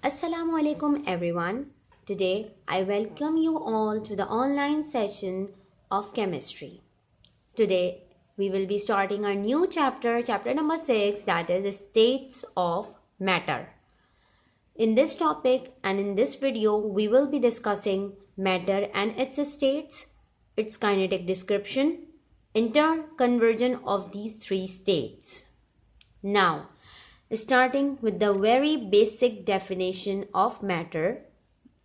Assalamu alaikum everyone. Today I welcome you all to the online session of chemistry. Today we will be starting our new chapter number 6, that is states of matter. In this topic and in this video we will be discussing matter and its states, its kinetic description, interconversion of these three states. Now, starting with the very basic definition of matter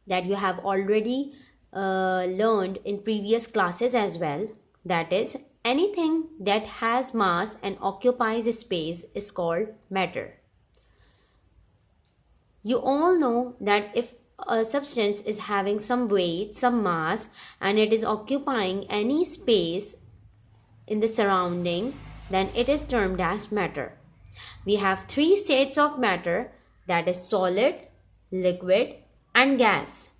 that you have already learned in previous classes as well, that is, anything that has mass and occupies space is called matter. You all know that if a substance is having some weight, some mass, and it is occupying any space in the surrounding, then it is termed as matter. We have three states of matter, that is solid, liquid and gas.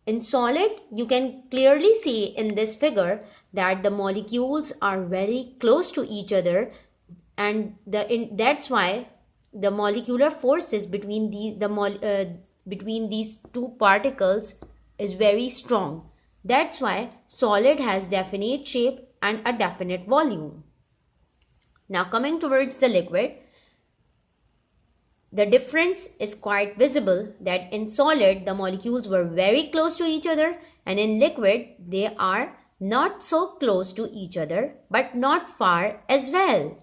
In solid, you can clearly see in this figure that the molecules are very close to each other, and that's why the molecular forces between these two particles is very strong. That's why solid has definite shape and a definite volume. Now coming towards the liquid, the difference is quite visible that in solid the molecules were very close to each other, and in liquid they are not so close to each other but not far as well.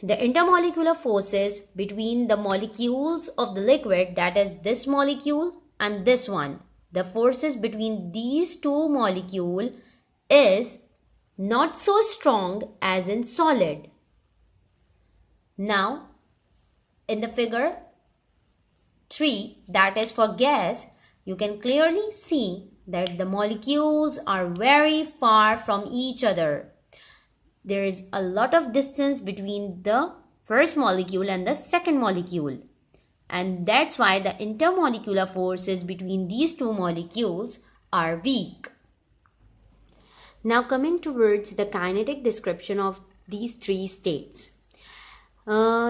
The intermolecular forces between the molecules of the liquid, that is this molecule and this one, the forces between these two molecules is not so strong as in solid. Now in the figure 3, that is for gas, you can clearly see that the molecules are very far from each other. There is a lot of distance between the first molecule and the second molecule. And that's why the intermolecular forces between these two molecules are weak. Now coming towards the kinetic description of these three states.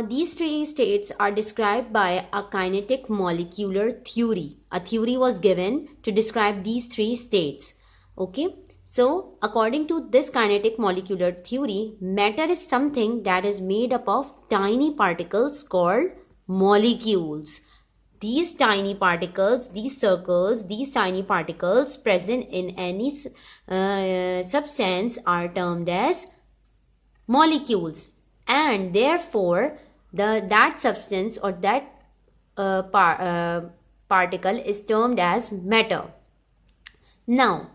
These three states are described by a kinetic molecular theory. A theory was given to describe these three states. Okay, so according to this kinetic molecular theory, matter is something that is made up of tiny particles called molecules. These tiny particles, these circles, these tiny particles present in any substance are termed as molecules. And therefore that substance or that particle is termed as matter. Now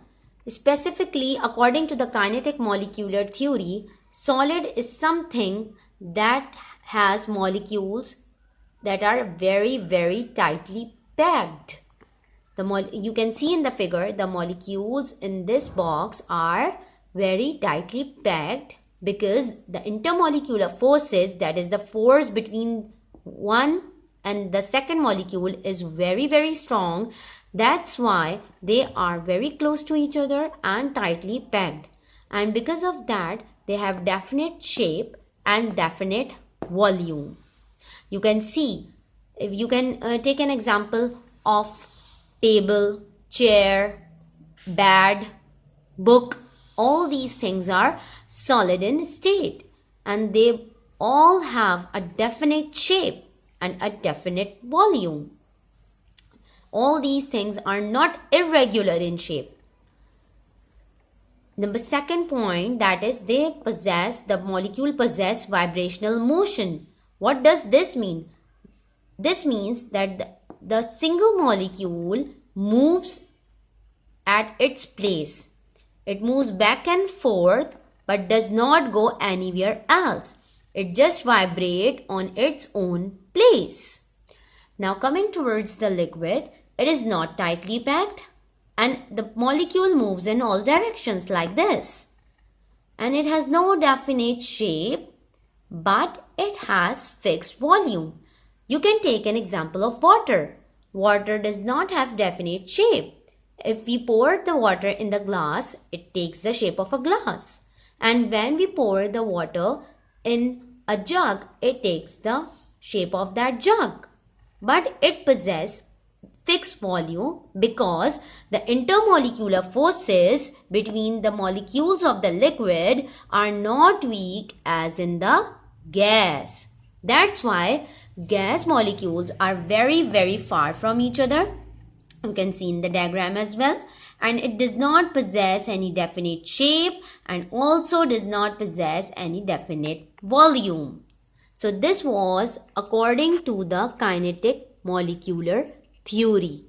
specifically according to the kinetic molecular theory, solid is something that has molecules that are very tightly packed. You can see in the figure the molecules in this box are very tightly packed, because the intermolecular forces, that is the force between one and the second molecule, is very strong. That's why they are very close to each other and tightly packed, and because of that they have definite shape and definite volume. You can see, if you can take an example of table, chair, bed, book, all these things are solid in state and they all have a definite shape and a definite volume. All these things are not irregular in shape. Number second point, that is the molecule possess vibrational motion. What does this mean? This means that the single molecule moves at its place. It moves back and forth but does not go anywhere else. It just vibrates on its own place. Now coming towards the liquid, it is not tightly packed and the molecule moves in all directions like this. And it has no definite shape, but it has fixed volume. You can take an example of water. Water does not have definite shape. If we pour the water in the glass, it takes the shape of a glass. And when we pour the water in a jug, it takes the shape of that jug. but it possesses fixed volume because the intermolecular forces between the molecules of the liquid are not weak as in the gas. That's why gas molecules are very far from each other. You can see in the diagram as well. And it does not possess any definite shape and also does not possess any definite volume. So this was according to the kinetic molecular theory.